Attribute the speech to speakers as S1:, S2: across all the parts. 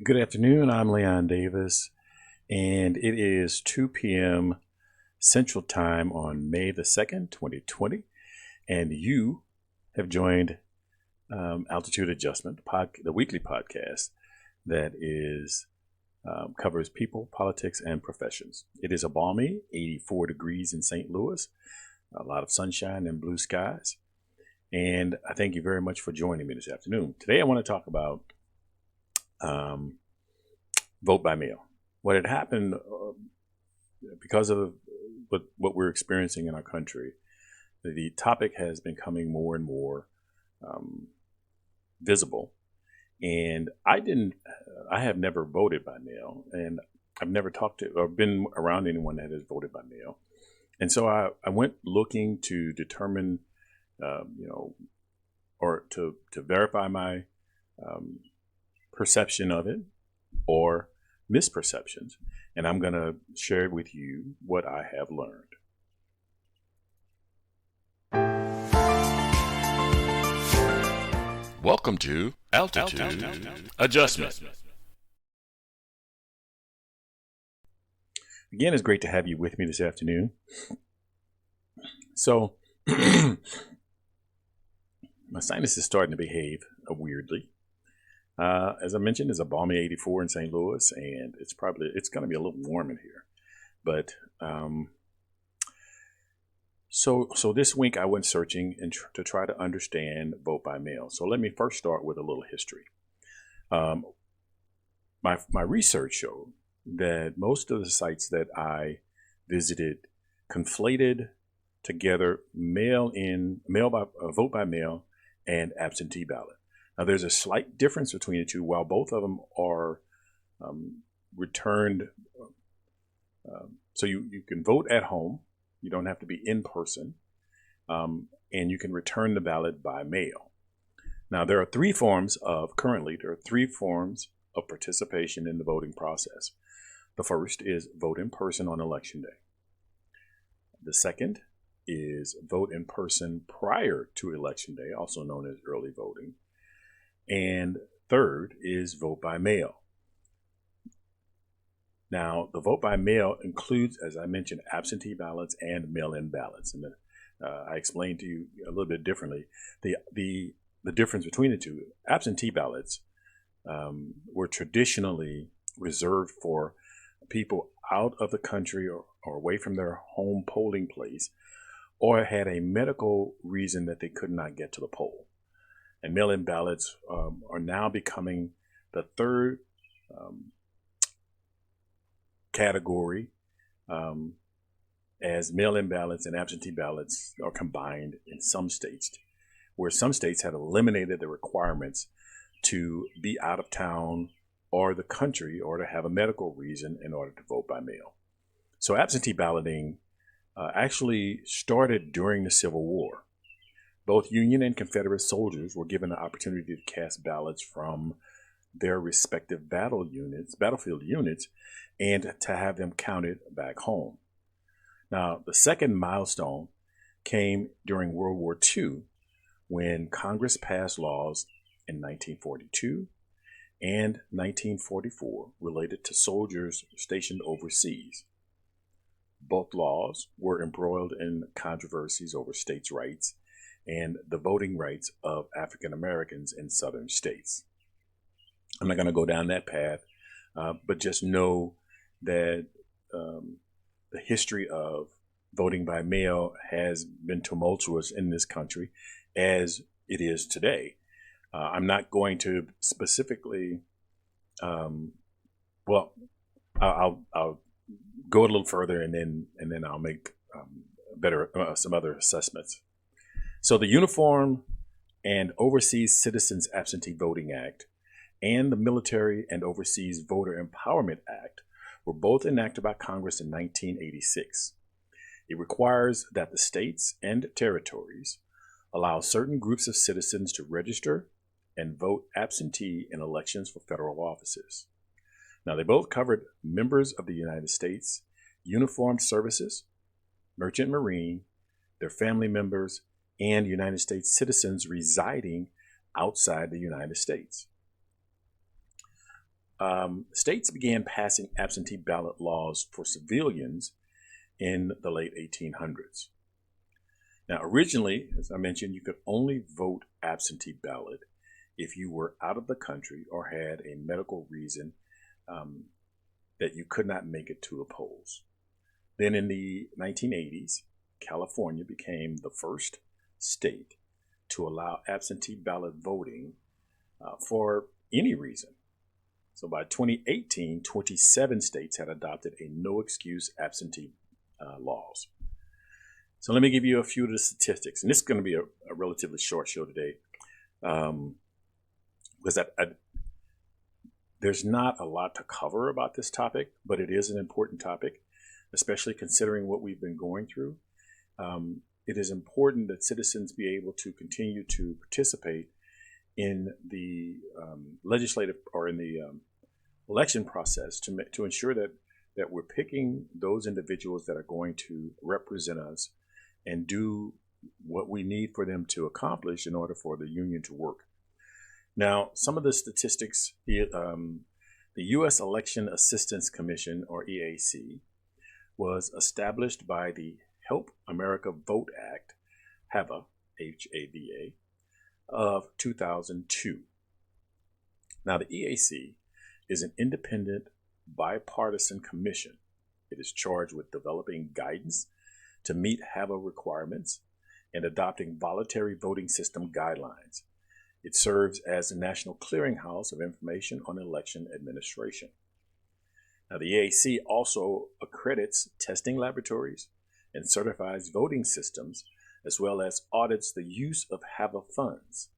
S1: Good afternoon. I'm Leon Davis, and it is 2 p.m. Central Time on May the 2nd, 2020. And you have joined Altitude Adjustment, the weekly podcast that covers people, politics, and professions. It is a balmy 84 degrees in St. Louis, a lot of sunshine and blue skies. And I thank you very much for joining me this afternoon. Today, I want to talk about vote by mail. What had happened because of what we're experiencing in our country, the topic has been becoming more and more visible. And I have never voted by mail, and I've never talked to or been around anyone that has voted by mail. And so I went looking to determine, or to verify my perception of it or misperceptions. And I'm going to share with you what I have learned.
S2: Welcome to Altitude Adjustment.
S1: Again, it's great to have you with me this afternoon. So, my sinus is starting to behave weirdly. As I mentioned, it's a balmy 84 in St. Louis, and it's going to be a little warm in here. But so this week I went searching to try to understand vote by mail. So let me first start with a little history. My research showed that most of the sites that I visited conflated together vote by mail and absentee ballot. Now, there's a slight difference between the two. While both of them are returned, so you can vote at home. You don't have to be in person, and you can return the ballot by mail. Now, there are three forms of participation in the voting process. The first is vote in person on election day. The second is vote in person prior to election day, also known as early voting. And third is vote by mail. Now, the vote by mail includes, as I mentioned, absentee ballots and mail-in ballots. And I explained to you a little bit differently the difference between the two. Absentee ballots were traditionally reserved for people out of the country or away from their home polling place, or had a medical reason that they could not get to the poll. And mail-in ballots are now becoming the third category, as mail-in ballots and absentee ballots are combined in some states, where some states have eliminated the requirements to be out of town or the country or to have a medical reason in order to vote by mail. So absentee balloting actually started during the Civil War. Both Union and Confederate soldiers were given the opportunity to cast ballots from their respective battlefield units, and to have them counted back home. Now, the second milestone came during World War II, when Congress passed laws in 1942 and 1944 related to soldiers stationed overseas. Both laws were embroiled in controversies over states' rights and the voting rights of African Americans in southern states. I'm not going to go down that path, but just know that the history of voting by mail has been tumultuous in this country, as it is today. I'm not going to specifically, I'll go a little further, and then I'll make some other assessments. So the Uniform and Overseas Citizens Absentee Voting Act and the Military and Overseas Voter Empowerment Act were both enacted by Congress in 1986. It requires that the states and territories allow certain groups of citizens to register and vote absentee in elections for federal offices. Now, they both covered members of the United States, uniformed services, merchant marine, their family members, and United States citizens residing outside the United States. States began passing absentee ballot laws for civilians in the late 1800s. Now, originally, as I mentioned, you could only vote absentee ballot if you were out of the country or had a medical reason that you could not make it to the polls. Then in the 1980s, California became the first state to allow absentee ballot voting for any reason. So by 2018, 27 states had adopted a no excuse absentee laws. So let me give you a few of the statistics. And this is going to be a relatively short show today because there's not a lot to cover about this topic, but it is an important topic, especially considering what we've been going through. It is important that citizens be able to continue to participate in the legislative or in the election process to ensure that we're picking those individuals that are going to represent us and do what we need for them to accomplish in order for the union to work. Now, some of the statistics, the U.S. Election Assistance Commission, or EAC, was established by the Help America Vote Act, HAVA, H-A-V-A, of 2002. Now, the EAC is an independent, bipartisan commission. It is charged with developing guidance to meet HAVA requirements and adopting voluntary voting system guidelines. It serves as the national clearinghouse of information on election administration. Now, the EAC also accredits testing laboratories and certifies voting systems, as well as audits the use of HAVA funds.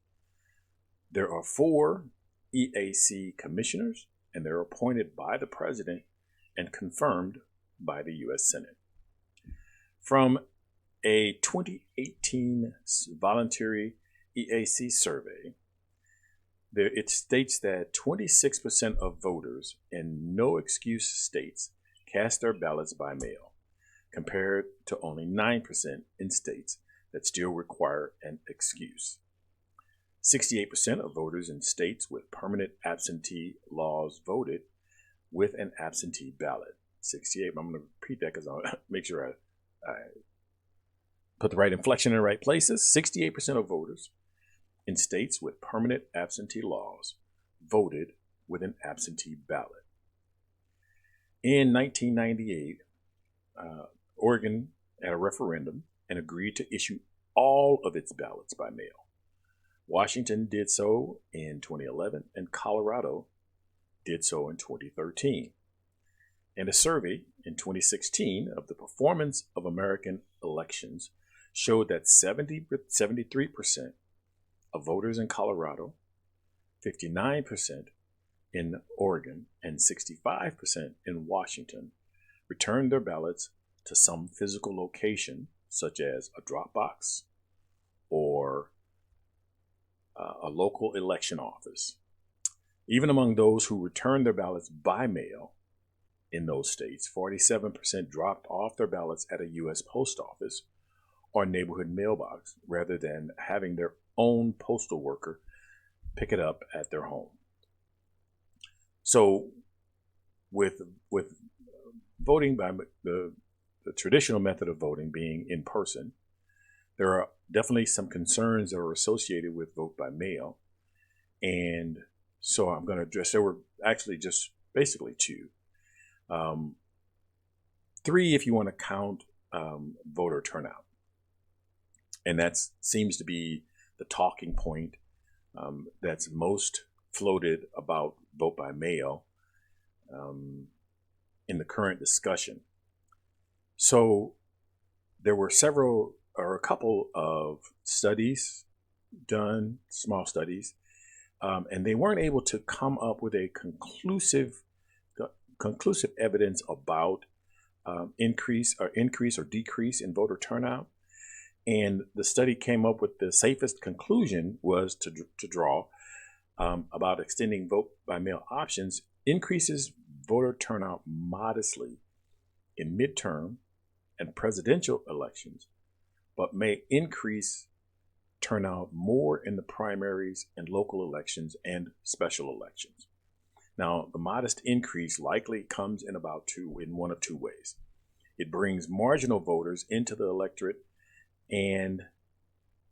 S1: There are 4 EAC commissioners, and they're appointed by the president and confirmed by the U.S. Senate. From a 2018 voluntary EAC survey, it states that 26% of voters in no excuse states cast their ballots by mail, compared to only 9% in states that still require an excuse. 68% of voters in states with permanent absentee laws voted with an absentee ballot. 68. I'm going to repeat that because I want to make sure I put the right inflection in the right places. 68% of voters in states with permanent absentee laws voted with an absentee ballot. In 1998, Oregon had a referendum and agreed to issue all of its ballots by mail. Washington did so in 2011, and Colorado did so in 2013. And a survey in 2016 of the performance of American elections showed that 73% of voters in Colorado, 59% in Oregon, and 65% in Washington returned their ballots to some physical location, such as a drop box or a local election office. Even among those who returned their ballots by mail in those states, 47% dropped off their ballots at a U.S. post office or neighborhood mailbox rather than having their own postal worker pick it up at their home. So with voting by the traditional method of voting being in person, there are definitely some concerns that are associated with vote by mail. And so I'm going to address, there were actually just basically 2. 3 if you want to count voter turnout. And that seems to be the talking point that's most floated about vote by mail in the current discussion. So there were a couple of studies done, small studies, and they weren't able to come up with a conclusive evidence about increase or decrease in voter turnout. And the study came up with the safest conclusion was to draw about extending vote by mail options increases voter turnout modestly in midterm and presidential elections, but may increase turnout more in the primaries and local elections and special elections. Now, the modest increase likely comes in one of two ways. It brings marginal voters into the electorate, and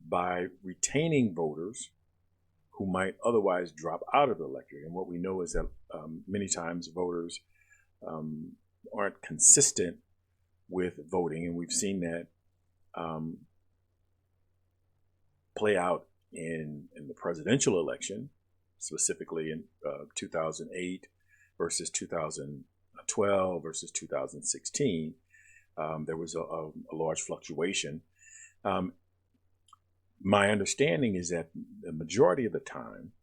S1: by retaining voters who might otherwise drop out of the electorate. And what we know is that many times voters aren't consistent with voting, and we've seen that play out in the presidential election, specifically in 2008 versus 2012 versus 2016. There was a large fluctuation. My understanding is that the majority of the time,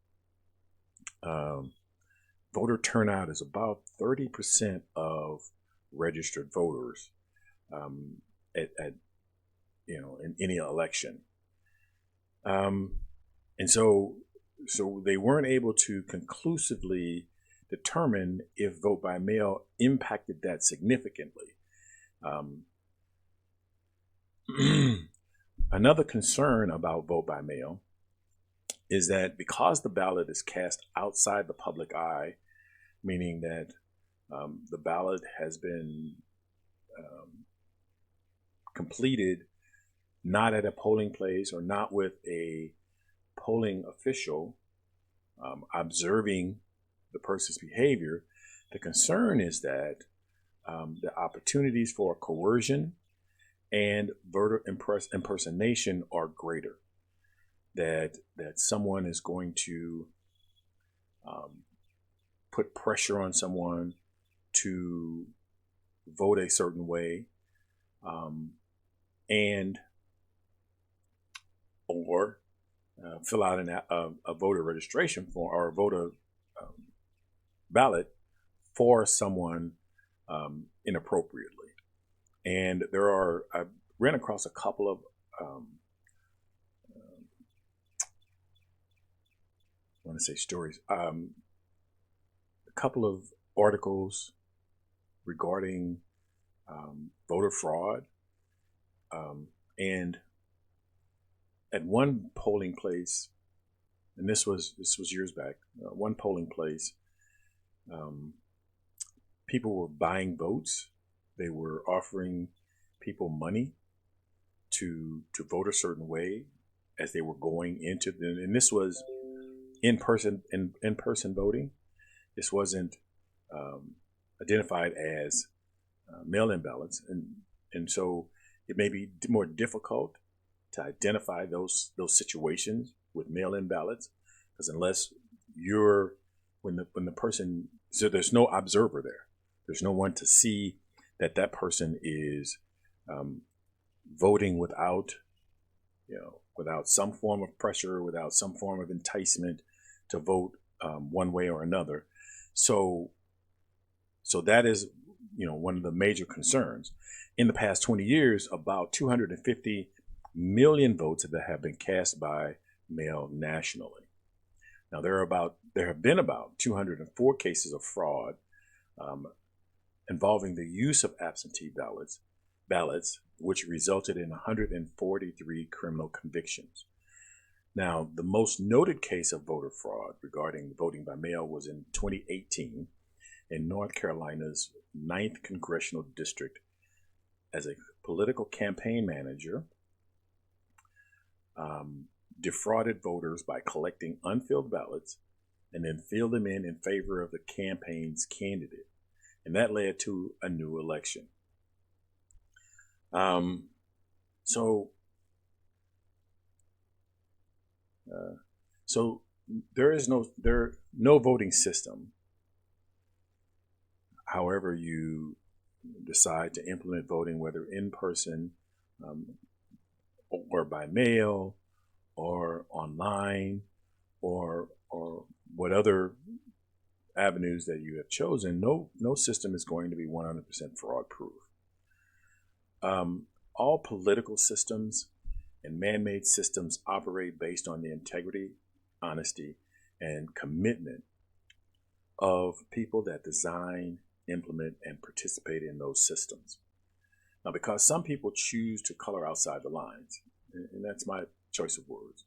S1: voter turnout is about 30% of registered voters in any election, and so they weren't able to conclusively determine if vote by mail impacted that significantly. Another concern about vote by mail is that because the ballot is cast outside the public eye, meaning that the ballot has been completed not at a polling place or not with a polling official observing the person's behavior, the concern is that the opportunities for coercion and voter impersonation are greater. That someone is going to put pressure on someone to vote a certain way, and or fill out a voter registration form or a voter ballot for someone inappropriately. And I ran across a couple of I want to say stories, a couple of articles regarding voter fraud, and at one polling place, and this was years back, one polling place, people were buying votes. They were offering people money to vote a certain way as they were going into and this was in person voting. This wasn't identified as mail-in ballots, and so it may be more difficult to identify those situations with mail-in ballots, because unless when the person, so there's no observer there. There's no one to see that person is voting without some form of pressure, without some form of enticement to vote one way or another. So that is one of the major concerns. In the past 20 years, about 250 million votes that have been cast by mail nationally. Now there have been about 204 cases of fraud involving the use of absentee ballots, which resulted in 143 criminal convictions. Now, the most noted case of voter fraud regarding voting by mail was in 2018 in North Carolina's 9th Congressional District. As a political campaign manager, defrauded voters by collecting unfilled ballots and then filled them in favor of the campaign's candidate. And that led to a new election. So there is no voting system. However you decide to implement voting, whether in person or by mail or online or what other avenues that you have chosen, no system is going to be 100% fraud proof. All political systems and man-made systems operate based on the integrity, honesty, and commitment of people that design, implement, and participate in those systems. Now, because some people choose to color outside the lines, and that's my choice of words,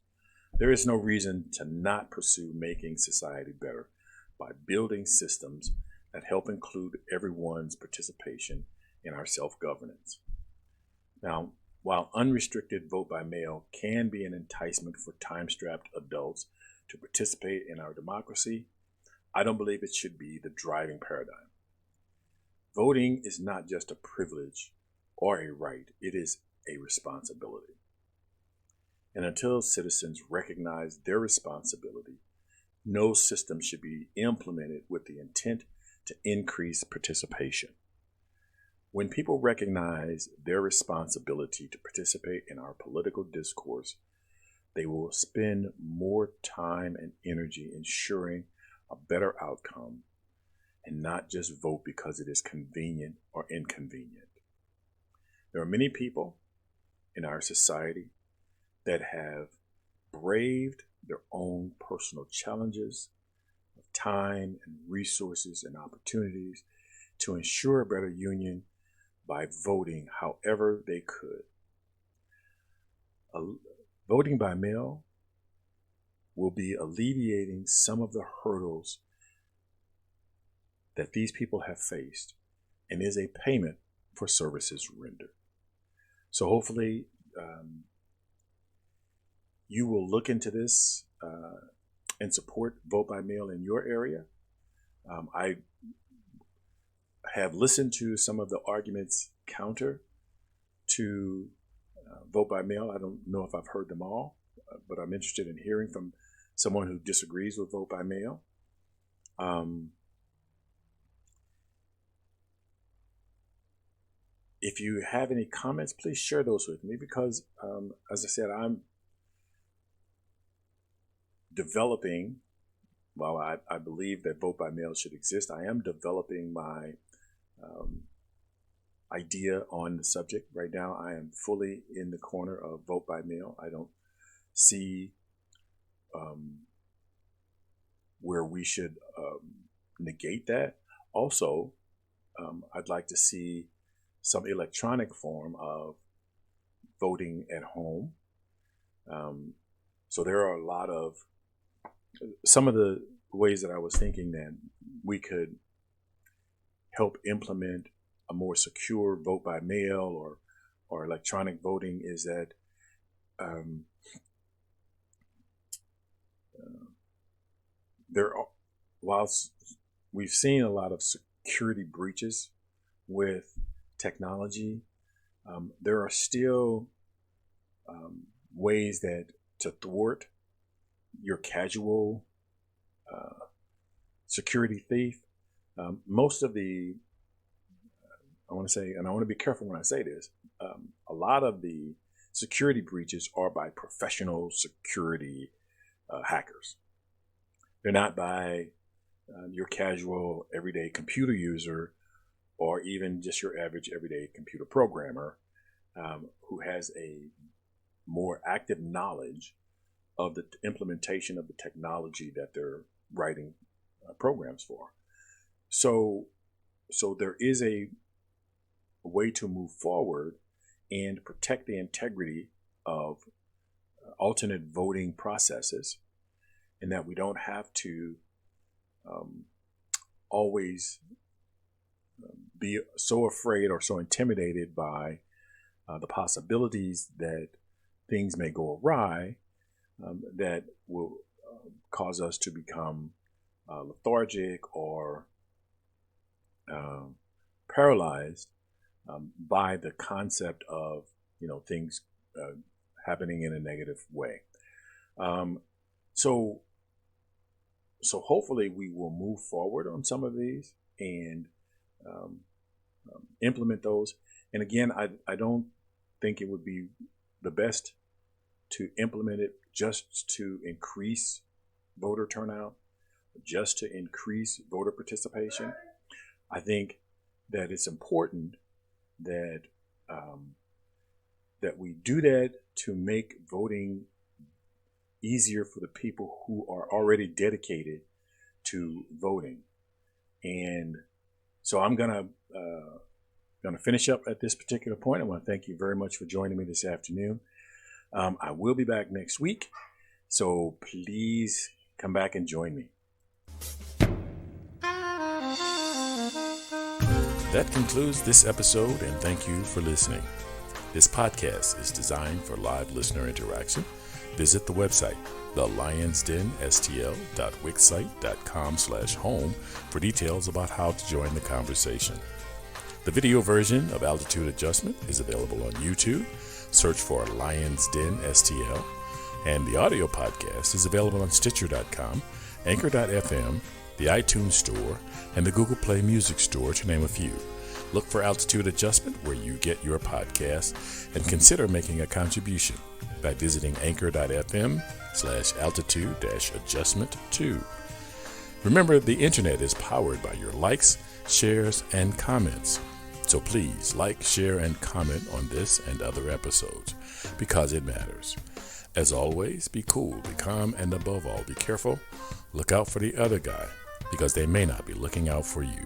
S1: there is no reason to not pursue making society better by building systems that help include everyone's participation in our self-governance. Now, while unrestricted vote by mail can be an enticement for time-strapped adults to participate in our democracy, I don't believe it should be the driving paradigm. Voting is not just a privilege or a right, it is a responsibility. And until citizens recognize their responsibility, no system should be implemented with the intent to increase participation. When people recognize their responsibility to participate in our political discourse, they will spend more time and energy ensuring a better outcome and not just vote because it is convenient or inconvenient. There are many people in our society that have braved their own personal challenges of time and resources and opportunities to ensure a better union by voting however they could. Voting by mail will be alleviating some of the hurdles that these people have faced and is a payment for services rendered. So hopefully you will look into this and support vote by mail in your area. I have listened to some of the arguments counter to vote by mail. I don't know if I've heard them all, but I'm interested in hearing from someone who disagrees with vote by mail. If you have any comments, please share those with me because, as I said, I'm developing, while I believe that vote by mail should exist, I am developing my idea on the subject. Right now, I am fully in the corner of vote by mail. I don't see where we should negate that. Also, I'd like to see some electronic form of voting at home. So there are a lot of, some of the ways that I was thinking that we could help implement a more secure vote by mail or electronic voting is that whilst we've seen a lot of security breaches with technology, there are still ways that to thwart your casual security thief. Most of the, I want to say, and I want to be careful when I say this, a lot of the security breaches are by professional security hackers. They're not by your casual everyday computer user or even just your average everyday computer programmer who has a more active knowledge of the implementation of the technology that they're writing programs for. So there is a way to move forward and protect the integrity of alternate voting processes, and that we don't have to always be so afraid or so intimidated by the possibilities that things may go awry that will cause us to become lethargic or paralyzed by the concept of things happening in a negative way. So hopefully we will move forward on some of these and implement those. And again, I don't think it would be the best to implement it just to increase voter turnout, just to increase voter participation. I think that it's important that that we do that to make voting easier for the people who are already dedicated to voting. And so I'm gonna finish up at this particular point. I want to thank you very much for joining me this afternoon. I will be back next week, so please come back and join me. That concludes this episode, and thank you for listening. This podcast is designed for live listener interaction. Visit the website, thelionsdenstl.wixsite.com/home for details about how to join the conversation. The video version of Altitude Adjustment is available on YouTube. Search for Lions Den STL. And the audio podcast is available on Stitcher.com, Anchor.fm, the iTunes Store, and the Google Play Music Store, to name a few. Look for Altitude Adjustment where you get your podcast, and consider making a contribution by visiting anchor.fm/altitude-adjustment2. Remember, the internet is powered by your likes, shares, and comments. So please like, share, and comment on this and other episodes, because it matters. As always, be cool, be calm, and above all, be careful. Look out for the other guy, because they may not be looking out for you.